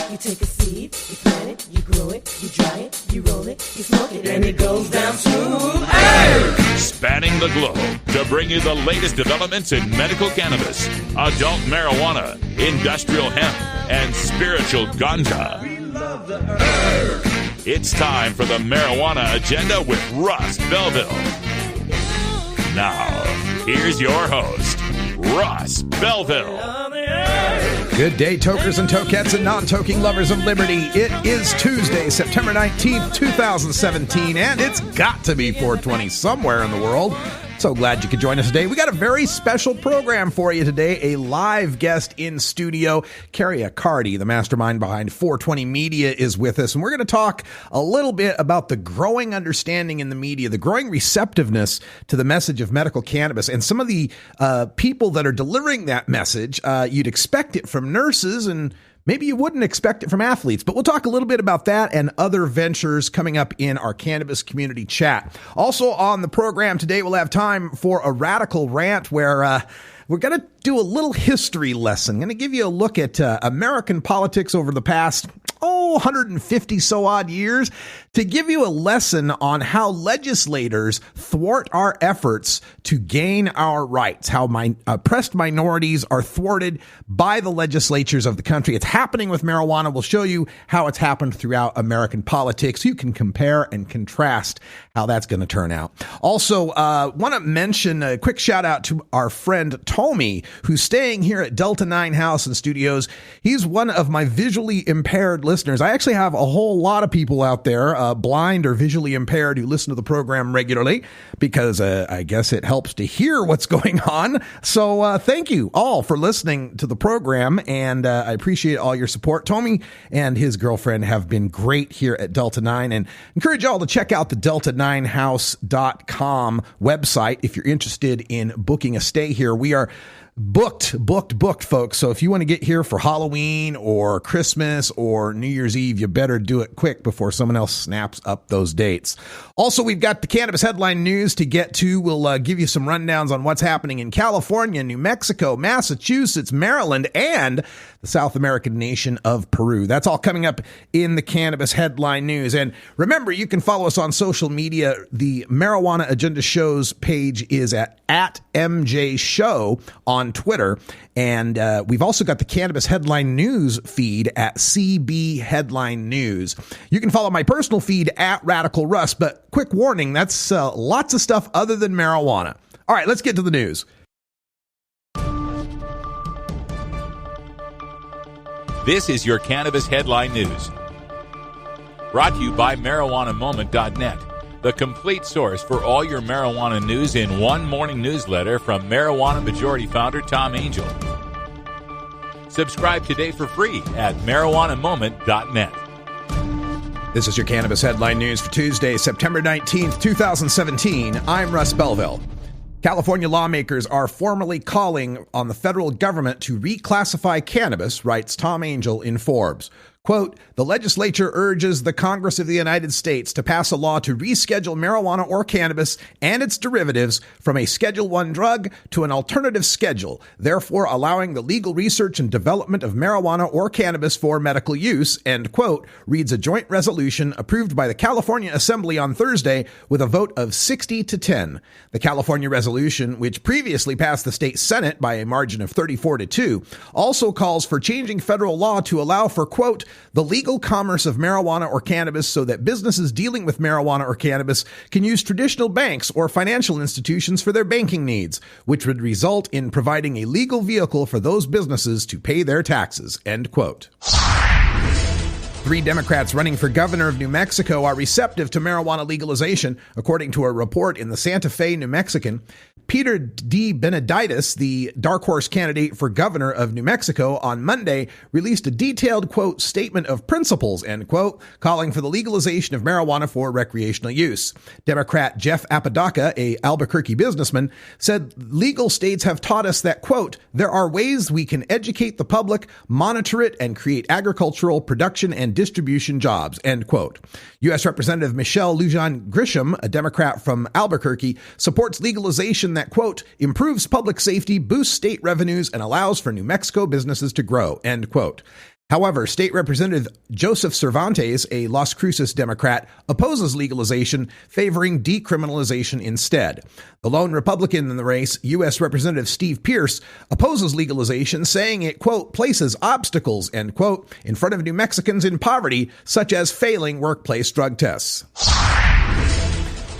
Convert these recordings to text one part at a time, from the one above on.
You take a seed, you plant it, you grow it, you dry it, you roll it, you smoke it, and it goes down smooth. Hey! Spanning the globe to bring you the latest developments in medical cannabis, adult marijuana, industrial hemp, and spiritual ganja. We love the herb. It's time for the Marijuana Agenda with Russ Belville. Now, here's your host, Russ Belville. Good day, tokers and tokettes and non-toking lovers of liberty. It is Tuesday, September 19th, 2017, and it's got to be 420 somewhere in the world. So glad you could join us today. We got a very special program for you today. A live guest in studio. Kerri Accardi, the mastermind behind 420 Media, is with us. And we're going to talk a little bit about the growing understanding in the media, the growing receptiveness to the message of medical cannabis. And some of the people that are delivering that message, you'd expect it from nurses, and maybe you wouldn't expect it from athletes, but we'll talk a little bit about that and other ventures coming up in our cannabis community chat. Also on the program today, we'll have time for a radical rant where we're going to do a little history lesson. I'm going to give you a look at American politics over the past 150 so odd years to give you a lesson on how legislators thwart our efforts to gain our rights, how oppressed minorities are thwarted by the legislatures of the country. It's happening with marijuana. We'll show you how it's happened throughout American politics. You can compare and contrast how that's going to turn out. Also, want to mention a quick shout out to our friend Tommy, who's staying here at Delta 9 House and Studios. He's one of my visually impaired listeners. I actually have a whole lot of people out there, blind or visually impaired, who listen to the program regularly because I guess it helps to hear what's going on. So thank you all for listening to the program, and I appreciate all your support. Tommy and his girlfriend have been great here at Delta 9, and encourage y'all to check out the delta9house.com website if you're interested in booking a stay here. We are booked, folks. So if you want to get here for Halloween or Christmas or New Year's Eve, you better do it quick before someone else snaps up those dates. Also, we've got the cannabis headline news to get to. We'll give you some rundowns on what's happening in California, New Mexico, Massachusetts, Maryland, and the South American nation of Peru. That's all coming up in the cannabis headline news. And remember, you can follow us on social media. The Marijuana Agenda Shows page is at MJ Show on Twitter. And we've also got the Cannabis Headline News feed at CB Headline News. You can follow my personal feed at Radical Russ, but quick warning, that's lots of stuff other than marijuana. All right, let's get to the news. This is your Cannabis Headline News. Brought to you by MarijuanaMoment.net, the complete source for all your marijuana news in one morning newsletter from Marijuana Majority Founder Tom Angel. Subscribe today for free at MarijuanaMoment.net. This is your Cannabis Headline News for Tuesday, September 19th, 2017. I'm Russ Belville. California lawmakers are formally calling on the federal government to reclassify cannabis, writes Tom Angel in Forbes. Quote, the legislature urges the Congress of the United States to pass a law to reschedule marijuana or cannabis and its derivatives from a Schedule I drug to an alternative schedule, therefore allowing the legal research and development of marijuana or cannabis for medical use, end quote, reads a joint resolution approved by the California Assembly on Thursday with a vote of 60-10. The California resolution, which previously passed the state Senate by a margin of 34-2, also calls for changing federal law to allow for, quote, the legal commerce of marijuana or cannabis so that businesses dealing with marijuana or cannabis can use traditional banks or financial institutions for their banking needs, which would result in providing a legal vehicle for those businesses to pay their taxes, end quote. 3 Democrats running for governor of New Mexico are receptive to marijuana legalization, according to a report in the Santa Fe New Mexican. Peter D. Beneditis, the dark horse candidate for governor of New Mexico, on Monday released a detailed, quote, statement of principles, end quote, calling for the legalization of marijuana for recreational use. Democrat Jeff Apodaca, a Albuquerque businessman, said legal states have taught us that, quote, there are ways we can educate the public, monitor it, and create agricultural production and distribution jobs, end quote. U.S. Representative Michelle Lujan Grisham, a Democrat from Albuquerque, supports legalization that, quote, improves public safety, boosts state revenues, and allows for New Mexico businesses to grow, end quote. However, State Representative Joseph Cervantes, a Las Cruces Democrat, opposes legalization, favoring decriminalization instead. The lone Republican in the race, U.S. Representative Steve Pierce, opposes legalization, saying it, quote, places obstacles, end quote, in front of New Mexicans in poverty, such as failing workplace drug tests.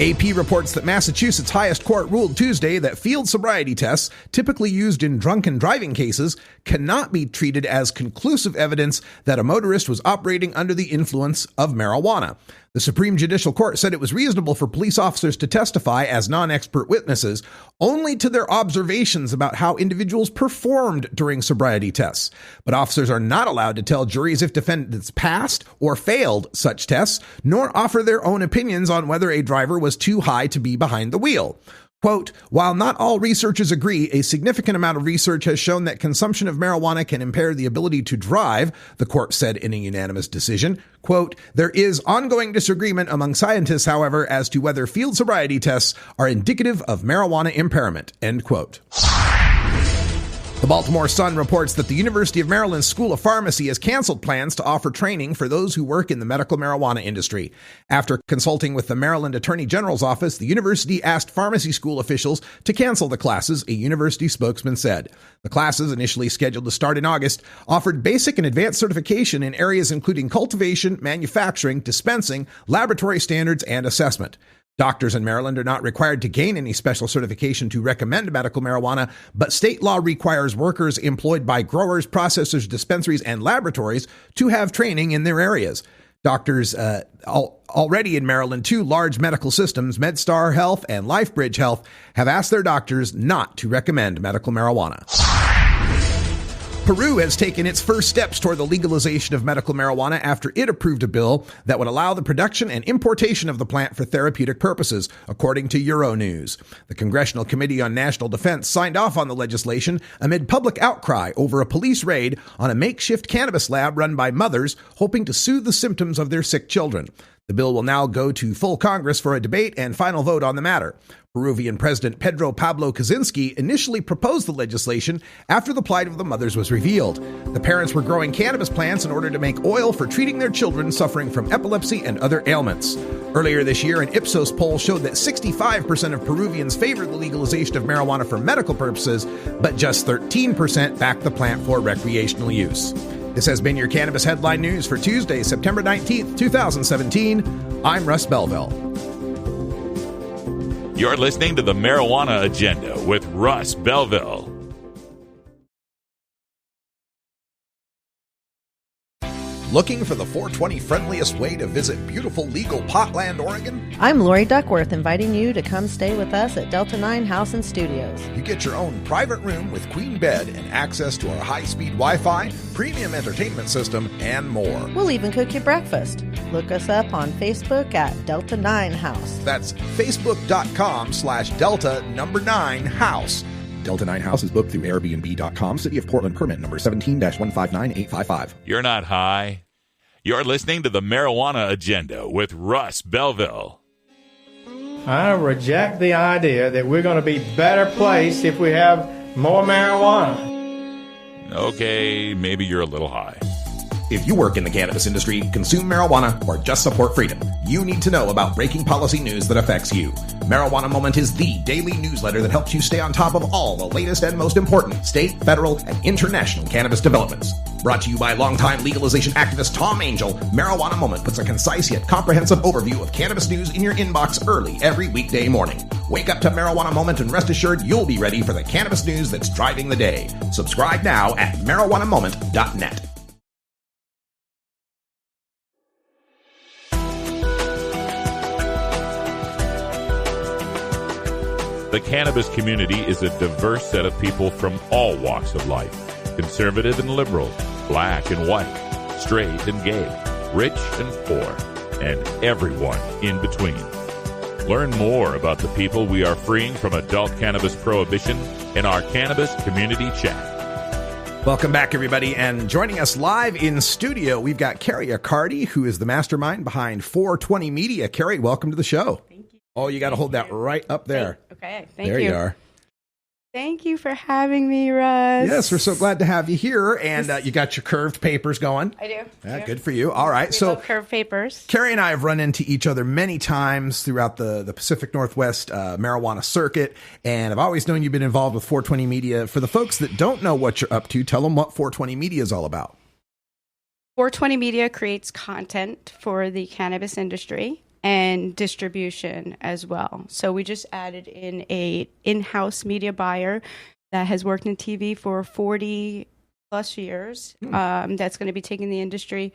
AP reports that Massachusetts' highest court ruled Tuesday that field sobriety tests, typically used in drunken driving cases, cannot be treated as conclusive evidence that a motorist was operating under the influence of marijuana. The Supreme Judicial Court said it was reasonable for police officers to testify as non-expert witnesses only to their observations about how individuals performed during sobriety tests. But officers are not allowed to tell juries if defendants passed or failed such tests, nor offer their own opinions on whether a driver was too high to be behind the wheel. Quote, while not all researchers agree, a significant amount of research has shown that consumption of marijuana can impair the ability to drive, the court said in a unanimous decision. Quote, there is ongoing disagreement among scientists, however, as to whether field sobriety tests are indicative of marijuana impairment, end quote. The Baltimore Sun reports that the University of Maryland School of Pharmacy has canceled plans to offer training for those who work in the medical marijuana industry. After consulting with the Maryland Attorney General's office, the university asked pharmacy school officials to cancel the classes, a university spokesman said. The classes, initially scheduled to start in August, offered basic and advanced certification in areas including cultivation, manufacturing, dispensing, laboratory standards, and assessment. Doctors in Maryland are not required to gain any special certification to recommend medical marijuana, but state law requires workers employed by growers, processors, dispensaries, and laboratories to have training in their areas. Doctors already in Maryland, two large medical systems, MedStar Health and LifeBridge Health, have asked their doctors not to recommend medical marijuana. Peru has taken its first steps toward the legalization of medical marijuana after it approved a bill that would allow the production and importation of the plant for therapeutic purposes, according to Euronews. The Congressional Committee on National Defense signed off on the legislation amid public outcry over a police raid on a makeshift cannabis lab run by mothers hoping to soothe the symptoms of their sick children. The bill will now go to full Congress for a debate and final vote on the matter. Peruvian President Pedro Pablo Kaczynski initially proposed the legislation after the plight of the mothers was revealed. The parents were growing cannabis plants in order to make oil for treating their children suffering from epilepsy and other ailments. Earlier this year, an Ipsos poll showed that 65% of Peruvians favored the legalization of marijuana for medical purposes, but just 13% backed the plant for recreational use. This has been your Cannabis Headline News for Tuesday, September 19th, 2017. I'm Russ Belville. You're listening to the Marijuana Agenda with Russ Belville. Looking for the 420 friendliest way to visit beautiful legal Potland, Oregon? I'm Lori Duckworth, inviting you to come stay with us at Delta 9 House and Studios. You get your own private room with queen bed and access to our high-speed Wi-Fi, premium entertainment system, and more. We'll even cook you breakfast. Look us up on Facebook at Delta 9 House. That's facebook.com/Delta9House. Delta 9 House is booked through Airbnb.com. City of Portland permit number 17-159855. You're not high. You're listening to the Marijuana Agenda with Russ Belville. I reject the idea that we're going to be better placed if we have more marijuana. Okay, maybe you're a little high. If you work in the cannabis industry, consume marijuana, or just support freedom, you need to know about breaking policy news that affects you. Marijuana Moment is the daily newsletter that helps you stay on top of all the latest and most important state, federal, and international cannabis developments. Brought to you by longtime legalization activist Tom Angel, Marijuana Moment puts a concise yet comprehensive overview of cannabis news in your inbox early every weekday morning. Wake up to Marijuana Moment and rest assured you'll be ready for the cannabis news that's driving the day. Subscribe now at marijuanamoment.net. The cannabis community is a diverse set of people from all walks of life. Conservative and liberal, black and white, straight and gay, rich and poor, and everyone in between. Learn more about the people we are freeing from adult cannabis prohibition in our Cannabis Community Chat. Welcome back, everybody, and joining us live in studio, we've got Kerri Accardi, who is the mastermind behind 420 Media. Kerri, welcome to the show. Thank you. Oh, you got to hold that right up there. Okay, thank you. There you are. Thank you for having me, Russ. Yes, we're so glad to have you here. And you got your curved papers going. I do. Yeah, good for you. All right. We love curved papers. Kerri and I have run into each other many times throughout the Pacific Northwest marijuana circuit. And I've always known you've been involved with 420 Media. For the folks that don't know what you're up to, tell them what 420 Media is all about. 420 Media creates content for the cannabis industry and distribution as well. So we just added in a in-house media buyer that has worked in TV for 40 plus years. That's going to be taking the industry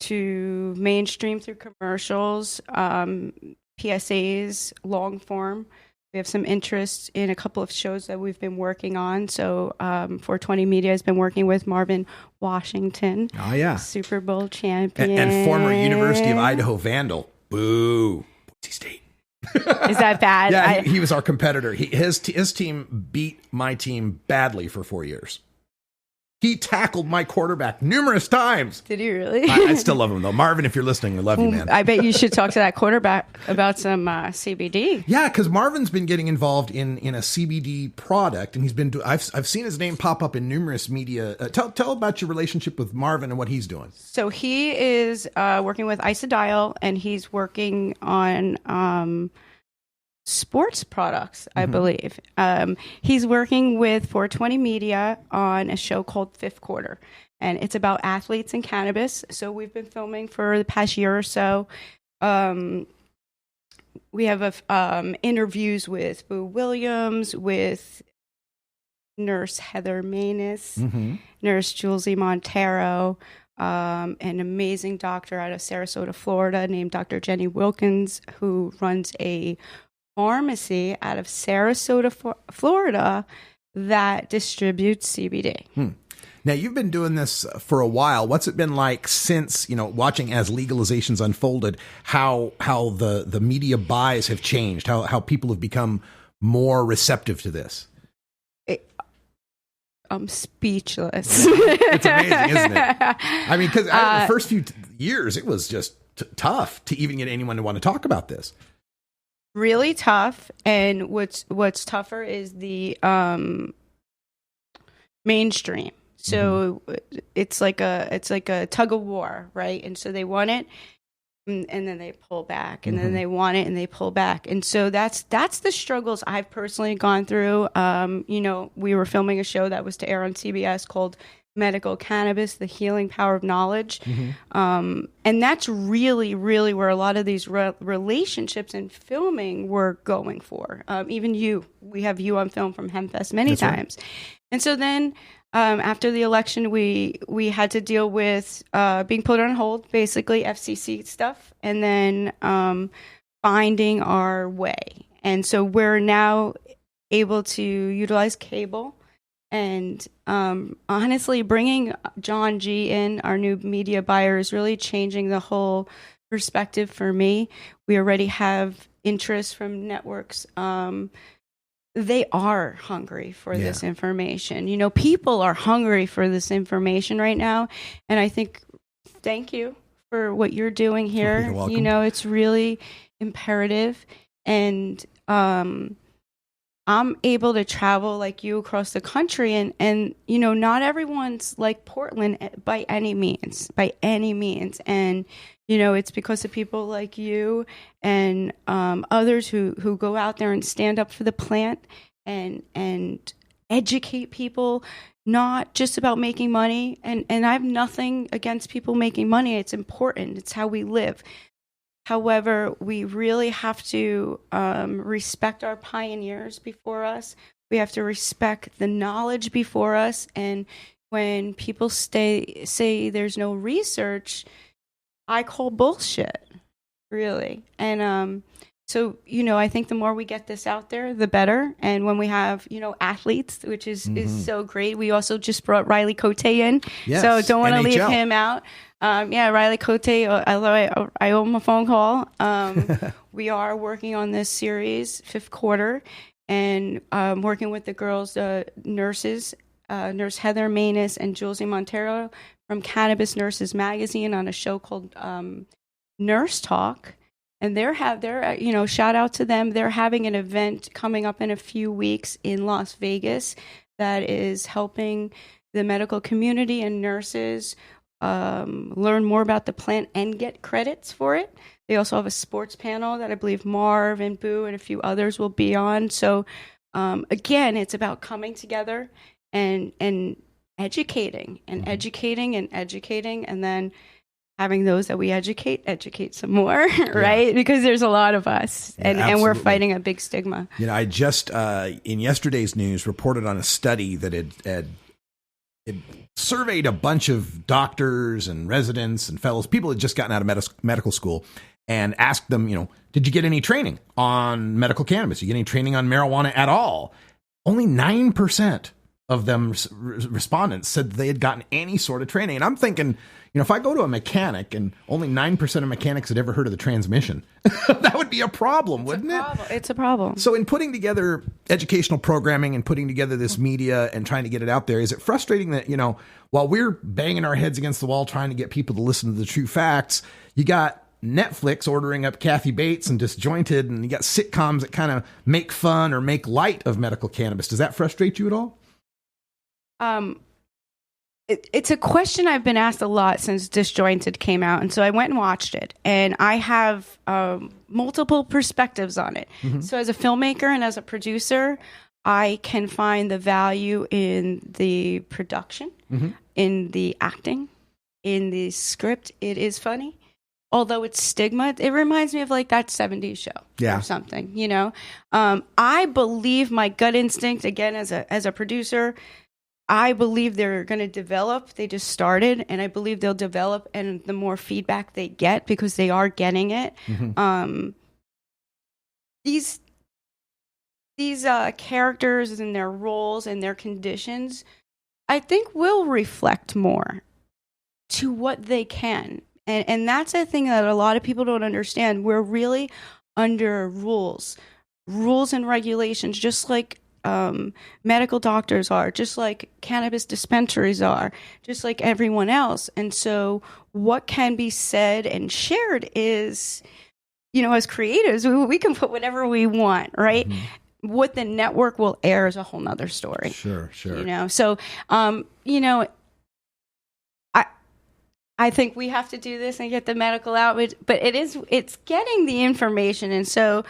to mainstream through commercials, PSAs, long form. We have some interest in a couple of shows that we've been working on. So 420 Media has been working with Marvin Washington. Oh, yeah. Super Bowl champion. And former University of Idaho Vandal. Boo. Boise State. Is that bad? Yeah, he was our competitor. His team beat my team badly for 4 years. He tackled my quarterback numerous times. Did he really? I still love him, though. Marvin, if you're listening, I love you, man. I bet you should talk to that quarterback about some CBD. Yeah, because Marvin's been getting involved in a CBD product, and he's been. I've seen his name pop up in numerous media. Tell about your relationship with Marvin and what he's doing. So he is working with Isodiol, and he's working on sports products, I believe. He's working with 420 Media on a show called Fifth Quarter, and it's about athletes and cannabis. So we've been filming for the past year or so. We have interviews with Boo Williams, with Nurse Heather Manus, Nurse Julesy Montero, an amazing doctor out of Sarasota, Florida, named Dr. Jenny Wilkins, who runs a pharmacy out of Sarasota, Florida, that distributes CBD. Now, you've been doing this for a while. What's it been like since, watching as legalizations unfolded, how the media buys have changed, how people have become more receptive to this? I'm speechless. It's amazing, isn't it? I mean, because the first few years, it was just tough to even get anyone to want to talk about this. Really tough, and what's tougher is the mainstream. So it's like a tug of war, right? And so they want it, and then they pull back, and then they want it, and they pull back. And so that's the struggles I've personally gone through. We were filming a show that was to air on CBS called Medical Cannabis, The Healing Power of Knowledge. And that's really, really where a lot of these relationships in filming were going for. Even we have you on film from HempFest many times. Right. And so then after the election, we had to deal with being put on hold, basically FCC stuff, and then finding our way. And so we're now able to utilize cable. And honestly, bringing John G in, our new media buyer, is really changing the whole perspective for me. We already have interest from networks. They are hungry for this information. People are hungry for this information right now. And I think, thank you for what you're doing here. You're welcome. It's really imperative. And I'm able to travel like you across the country, and not everyone's like Portland by any means. And it's because of people like you and others who go out there and stand up for the plant and educate people, not just about making money. And I have nothing against people making money. It's important. It's how we live. However, we really have to respect our pioneers before us. We have to respect the knowledge before us. And when people say there's no research, I call bullshit, really. And so, I think the more we get this out there, the better. And when we have, athletes, which is so great. We also just brought Riley Cote in. Yes, so don't want to leave him out. Riley Cote, although I owe him a phone call. We are working on this series, Fifth Quarter, and working with the girls, nurses, Nurse Heather Manus and Julesy Montero from Cannabis Nurses Magazine on a show called Nurse Talk. And they're shout out to them. They're having an event coming up in a few weeks in Las Vegas that is helping the medical community and nurses learn more about the plant and get credits for it. They also have a sports panel that I believe Marv and Boo and a few others will be on. So again, it's about coming together and educating and then having those that we educate some more, right? Because there's a lot of us, and we're fighting a big stigma. I just, in yesterday's news, reported on a study that had surveyed a bunch of doctors and residents and fellows, people had just gotten out of medical school, and asked them, did you get any training on medical cannabis? Did you get any training on marijuana at all? Only 9% of them respondents said they had gotten any sort of training. And I'm thinking, if I go to a mechanic and only 9% of mechanics had ever heard of the transmission, that would be a problem, wouldn't it? It's a problem. So in putting together educational programming and putting together this media and trying to get it out there, is it frustrating that, while we're banging our heads against the wall trying to get people to listen to the true facts, you got Netflix ordering up Kathy Bates and Disjointed, and you got sitcoms that kind of make fun or make light of medical cannabis. Does that frustrate you at all? It's a question I've been asked a lot since Disjointed came out. And so I went and watched it, and I have multiple perspectives on it. Mm-hmm. So as a filmmaker and as a producer, I can find the value in the production, mm-hmm. in the acting, in the script. It is funny. Although it's stigma, it reminds me of like that 70s show or something, I believe my gut instinct, again, as a producer, I believe they're going to develop. They just started, and I believe they'll develop. And the more feedback they get, because they are getting it, mm-hmm. These characters and their roles and their conditions, I think, will reflect more to what they can. And that's a thing that a lot of people don't understand. We're really under rules and regulations, just like medical doctors are, just like cannabis dispensaries are, just like everyone else. And so what can be said and shared is, as creatives, we can put whatever we want, right? Mm-hmm. What the network will air is a whole nother story. Sure. So, I think we have to do this and get the medical out, but it's getting the information. And so,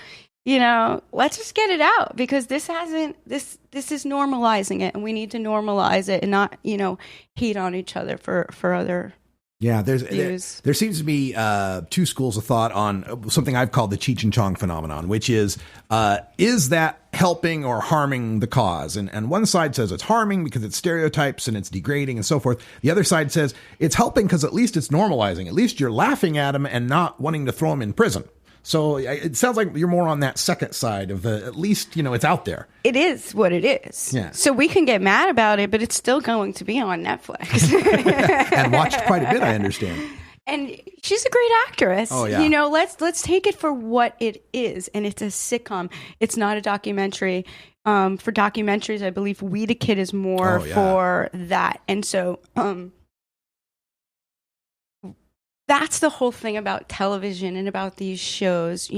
let's just get it out, because this is normalizing it, and we need to normalize it and not, hate on each other for other. Yeah, there seems to be two schools of thought on something I've called the Cheech and Chong phenomenon, which is that helping or harming the cause? And one side says it's harming because it's stereotypes and it's degrading and so forth. The other side says it's helping because at least it's normalizing. At least you're laughing at them and not wanting to throw them in prison. So it sounds like you're more on that second side of at least, it's out there. It is what it is. Yeah. So we can get mad about it, but it's still going to be on Netflix. And watched quite a bit, I understand. And she's a great actress. Oh, yeah. Let's take it for what it is. And it's a sitcom. It's not a documentary. For documentaries, I believe We the Kid is more for that. And so that's the whole thing about television and about these shows.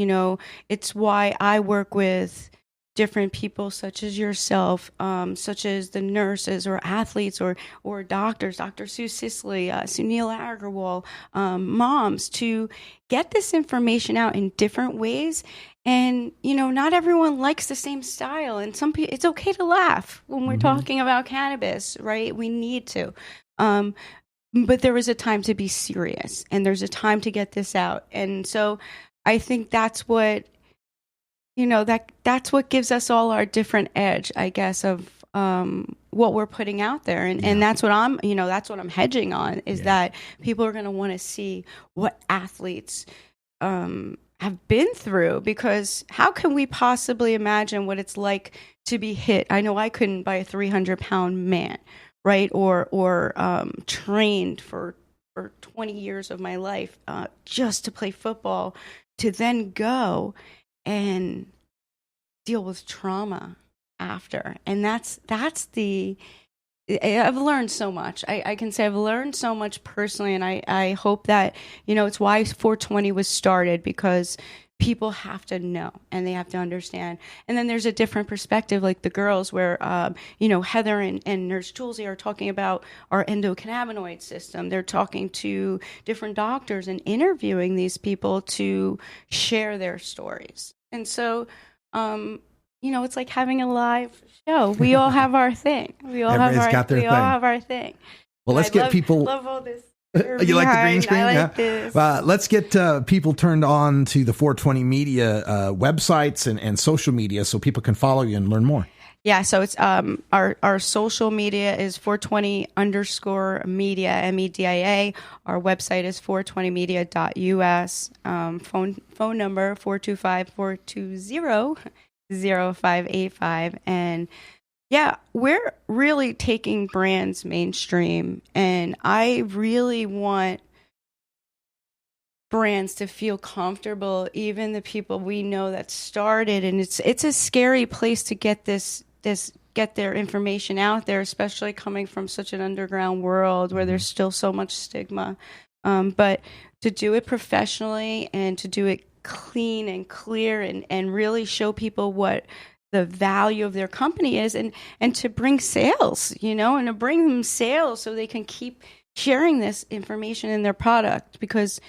It's why I work with different people such as yourself, such as the nurses or athletes or doctors, Dr. Sue Sisley, Sunil Agarwal, moms, to get this information out in different ways. And, not everyone likes the same style. And some people, it's okay to laugh when we're mm-hmm. talking about cannabis, right? We need to. But there is a time to be serious, and there's a time to get this out. And so I think that's what, that's what gives us all our different edge, I guess, of what we're putting out there. And that's what that's what I'm hedging on, is that people are going to want to see what athletes have been through, because how can we possibly imagine what it's like to be hit? I know I couldn't, by a 300-pound man. Right, or trained for 20 years of my life just to play football, to then go and deal with trauma after, and that's the I've learned so much. I can say I've learned so much personally, and I hope that, it's why 420 was started, because people have to know and they have to understand. And then there's a different perspective, like the girls where, Heather and Nurse Julesy are talking about our endocannabinoid system. They're talking to different doctors and interviewing these people to share their stories. And so, it's like having a live show. We all have our thing. We all have our thing. Well, let's get people. Love all this. You like the green screen? I like this. Let's get people turned on to the 420 Media websites and social media so people can follow you and learn more. Yeah, so it's our social media is 420_media, MEDIA. Our website is 420media.us. Phone number 425-420-0585. And yeah, we're really taking brands mainstream, and I really want brands to feel comfortable, even the people we know that started. And it's a scary place to get get their information out there, especially coming from such an underground world where there's still so much stigma. But to do it professionally and to do it clean and clear and really show people what the value of their company is, and to bring sales, and to bring them sales so they can keep sharing this information in their product, because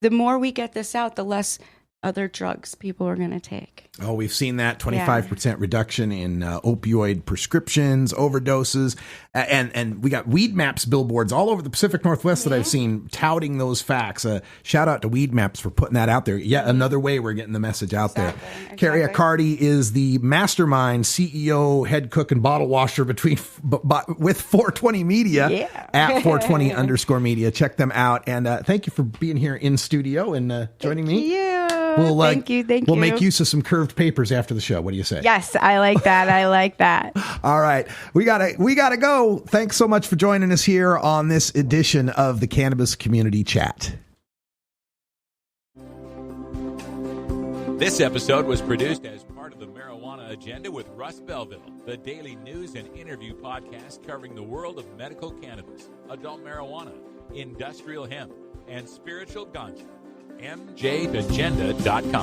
the more we get this out, the less other drugs people are going to take. Oh, we've seen that 25% reduction in opioid prescriptions, overdoses, and we got Weed Maps billboards all over the Pacific Northwest that I've seen touting those facts. Shout out to Weed Maps for putting that out there. Yet another way we're getting the message out there. Kerri Accardi is the mastermind, CEO, head cook, and bottle washer with 420 Media at 420_media. Check them out, and thank you for being here in studio and joining me. Thank you. We'll make use of some curved papers after the show. What do you say? Yes, I like that. All right. We gotta go. Thanks so much for joining us here on this edition of the Cannabis Community Chat. This episode was produced as part of the Marijuana Agenda with Russ Belville, the daily news and interview podcast covering the world of medical cannabis, adult marijuana, industrial hemp, and spiritual ganja. MJagenda.com.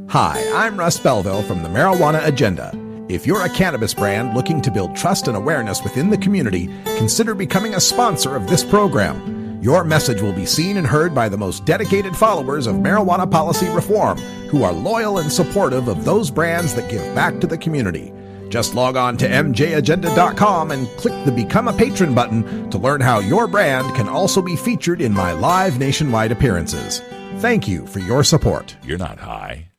Hi, I'm Russ Belville from the Marijuana Agenda. If you're a cannabis brand looking to build trust and awareness within the community, consider becoming a sponsor of this program. Your message will be seen and heard by the most dedicated followers of marijuana policy reform, who are loyal and supportive of those brands that give back to the community. Just log on to mjagenda.com and click the Become a Patron button to learn how your brand can also be featured in my live nationwide appearances. Thank you for your support. You're not high.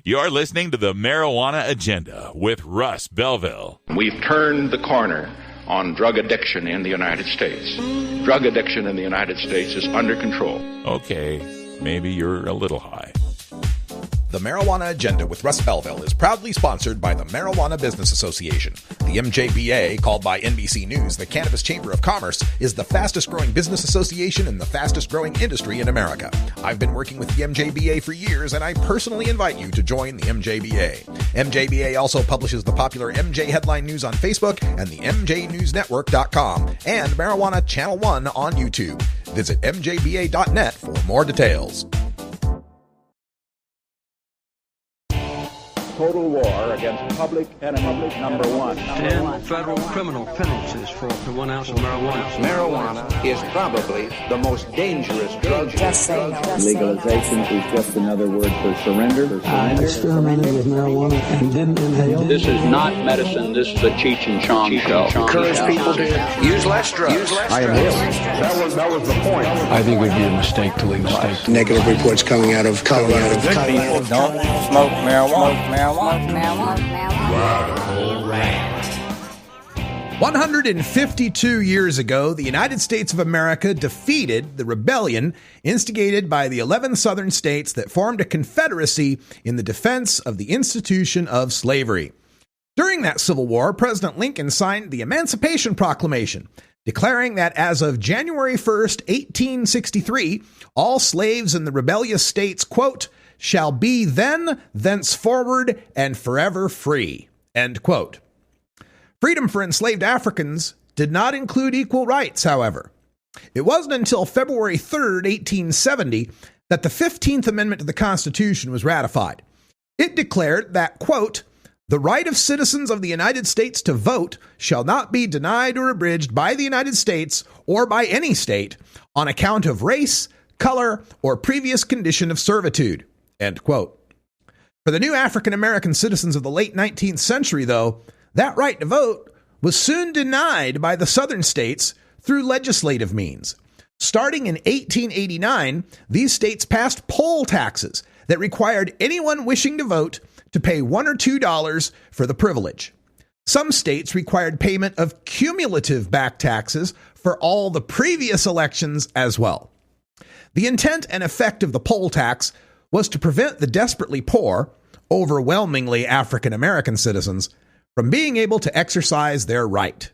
You're listening to the Marijuana Agenda with Russ Belville. We've turned the corner on drug addiction in the United States. Drug addiction in the United States is under control. Okay, maybe you're a little high. The Marijuana Agenda with Russ Belville is proudly sponsored by the Marijuana Business Association. The MJBA, called by NBC News the Cannabis Chamber of Commerce, is the fastest-growing business association and the fastest-growing industry in America. I've been working with the MJBA for years, and I personally invite you to join the MJBA. MJBA also publishes the popular MJ Headline News on Facebook and the MJNewsNetwork.com and Marijuana Channel 1 on YouTube. Visit mjba.net for more details. Total war against public enemy number one. 10 federal criminal penalties for 1 ounce of marijuana. Marijuana is probably the most dangerous drug. Legalization is just another word for surrender. I experimented with marijuana and didn't inhale. This is not medicine. This is a Cheech and Chong show. Encourage people to use less drugs. I inhale. That was the point. I think it would be a mistake to legalize. Negative reports coming out of Colorado. People don't smoke marijuana. 152 years ago, the United States of America defeated the rebellion instigated by the 11 southern states that formed a confederacy in the defense of the institution of slavery. During that Civil War, President Lincoln signed the Emancipation Proclamation, declaring that as of January 1st, 1863, all slaves in the rebellious states, quote, shall be then, thenceforward, and forever free, end quote. Freedom for enslaved Africans did not include equal rights, however. It wasn't until February 3rd, 1870, that the 15th Amendment to the Constitution was ratified. It declared that, quote, the right of citizens of the United States to vote shall not be denied or abridged by the United States or by any state on account of race, color, or previous condition of servitude, end quote. For the new African American citizens of the late 19th century, though, that right to vote was soon denied by the southern states through legislative means. Starting in 1889, these states passed poll taxes that required anyone wishing to vote to pay $1 or $2 for the privilege. Some states required payment of cumulative back taxes for all the previous elections as well. The intent and effect of the poll tax was to prevent the desperately poor, overwhelmingly African American citizens, from being able to exercise their right.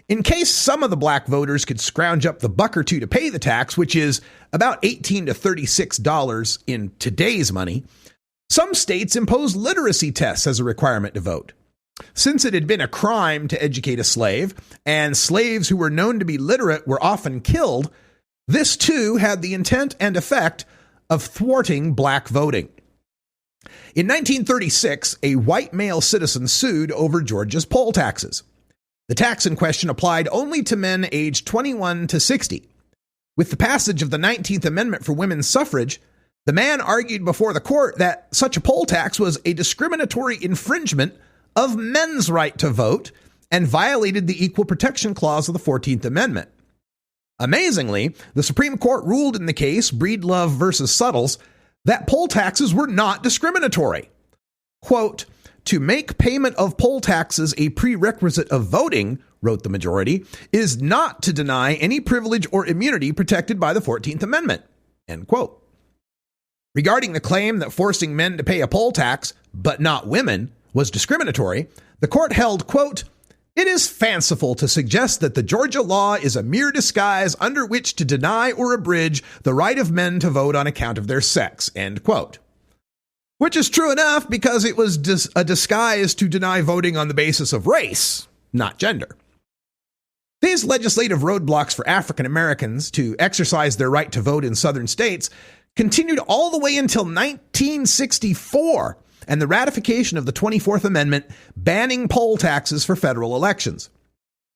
In case some of the black voters could scrounge up the buck or two to pay the tax, which is about $18 to $36 in today's money, some states imposed literacy tests as a requirement to vote. Since it had been a crime to educate a slave, and slaves who were known to be literate were often killed, this too had the intent and effect of thwarting black voting. In 1936, a white male citizen sued over Georgia's poll taxes. The tax in question applied only to men aged 21 to 60. With the passage of the 19th Amendment for women's suffrage, the man argued before the court that such a poll tax was a discriminatory infringement of men's right to vote and violated the Equal Protection Clause of the 14th Amendment. Amazingly, the Supreme Court ruled in the case Breedlove versus Suttles that poll taxes were not discriminatory. Quote, to make payment of poll taxes a prerequisite of voting, wrote the majority, is not to deny any privilege or immunity protected by the 14th Amendment, end quote. Regarding the claim that forcing men to pay a poll tax, but not women, was discriminatory, the court held, quote, it is fanciful to suggest that the Georgia law is a mere disguise under which to deny or abridge the right of men to vote on account of their sex, end quote. Which is true enough because it was a disguise to deny voting on the basis of race, not gender. These legislative roadblocks for African Americans to exercise their right to vote in southern states continued all the way until 1964 and the ratification of the 24th Amendment banning poll taxes for federal elections.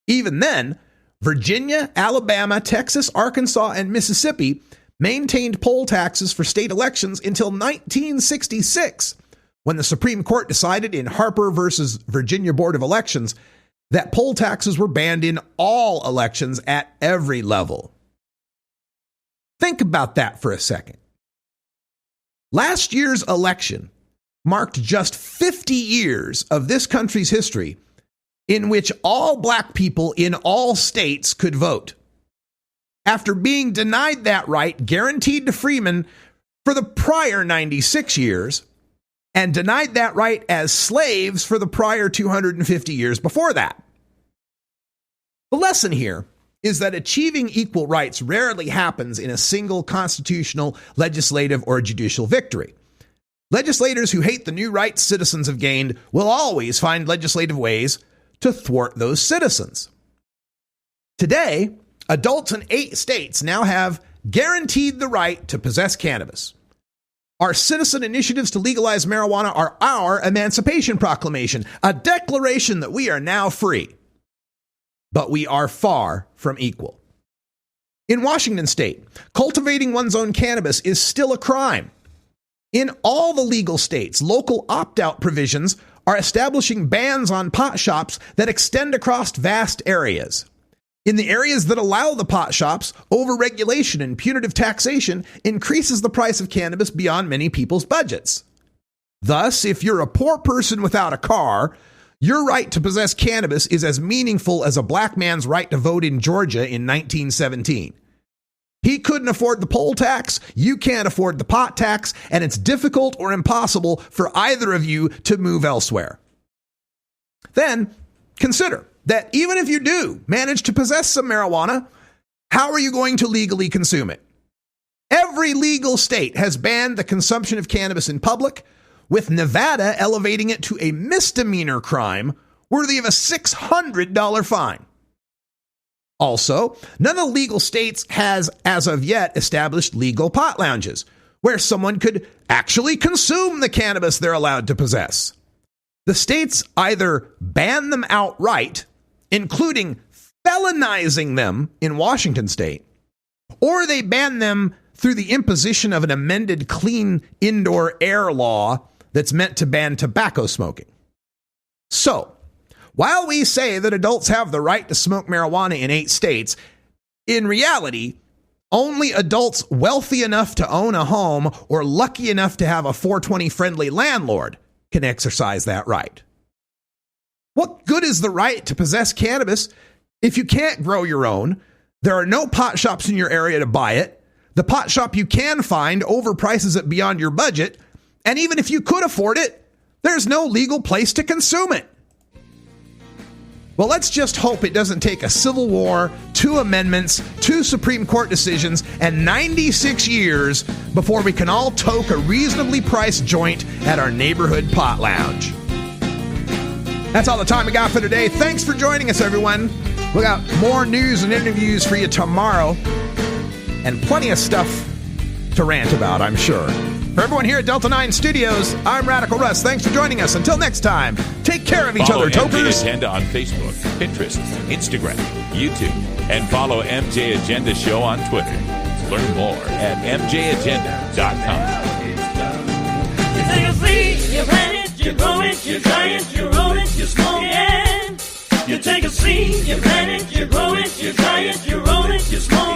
Even then, Virginia, Alabama, Texas, Arkansas, and Mississippi maintained poll taxes for state elections until 1966, when the Supreme Court decided in Harper versus Virginia Board of Elections that poll taxes were banned in all elections at every level. Think about that for a second. Last year's election marked just 50 years of this country's history in which all black people in all states could vote. After being denied that right guaranteed to freemen for the prior 96 years, and denied that right as slaves for the prior 250 years before that. The lesson here is that achieving equal rights rarely happens in a single constitutional, legislative, or judicial victory. Legislators who hate the new rights citizens have gained will always find legislative ways to thwart those citizens. Today, adults in 8 states now have guaranteed the right to possess cannabis. Our citizen initiatives to legalize marijuana are our Emancipation Proclamation, a declaration that we are now free. But we are far from equal. In Washington state, cultivating one's own cannabis is still a crime. In all the legal states, local opt-out provisions are establishing bans on pot shops that extend across vast areas. In the areas that allow the pot shops, overregulation and punitive taxation increases the price of cannabis beyond many people's budgets. Thus, if you're a poor person without a car, your right to possess cannabis is as meaningful as a black man's right to vote in Georgia in 1917. He couldn't afford the poll tax, you can't afford the pot tax, and it's difficult or impossible for either of you to move elsewhere. then consider that even if you do manage to possess some marijuana, how are you going to legally consume it? Every legal state has banned the consumption of cannabis in public, with Nevada elevating it to a misdemeanor crime worthy of a $600 fine. Also, none of the legal states has, as of yet, established legal pot lounges, where someone could actually consume the cannabis they're allowed to possess. The states either ban them outright, including felonizing them in Washington state, or they ban them through the imposition of an amended clean indoor air law that's meant to ban tobacco smoking. So, while we say that adults have the right to smoke marijuana in 8 states, in reality, only adults wealthy enough to own a home or lucky enough to have a 420-friendly landlord can exercise that right. What good is the right to possess cannabis if you can't grow your own? There are no pot shops in your area to buy it. The pot shop you can find overprices it beyond your budget. And even if you could afford it, there's no legal place to consume it. Well, let's just hope it doesn't take a civil war, 2 amendments, 2 Supreme Court decisions, and 96 years before we can all toke a reasonably priced joint at our neighborhood pot lounge. That's all the time we got for today. Thanks for joining us, everyone. We got more news and interviews for you tomorrow, and plenty of stuff to rant about, I'm sure. For everyone here at Delta 9 Studios, I'm Radical Russ. Thanks for joining us. Until next time, take care of each other, tokers. Follow MJ Agenda on Facebook, Pinterest, Instagram, YouTube, and follow MJ Agenda Show on Twitter. Learn more at mjagenda.com. You take a seed, you plant it, you grow it, you dry it, you roll it, you smoke it. You take a seed, you plant it, you grow it, you dry it, you roll it, you smoke it.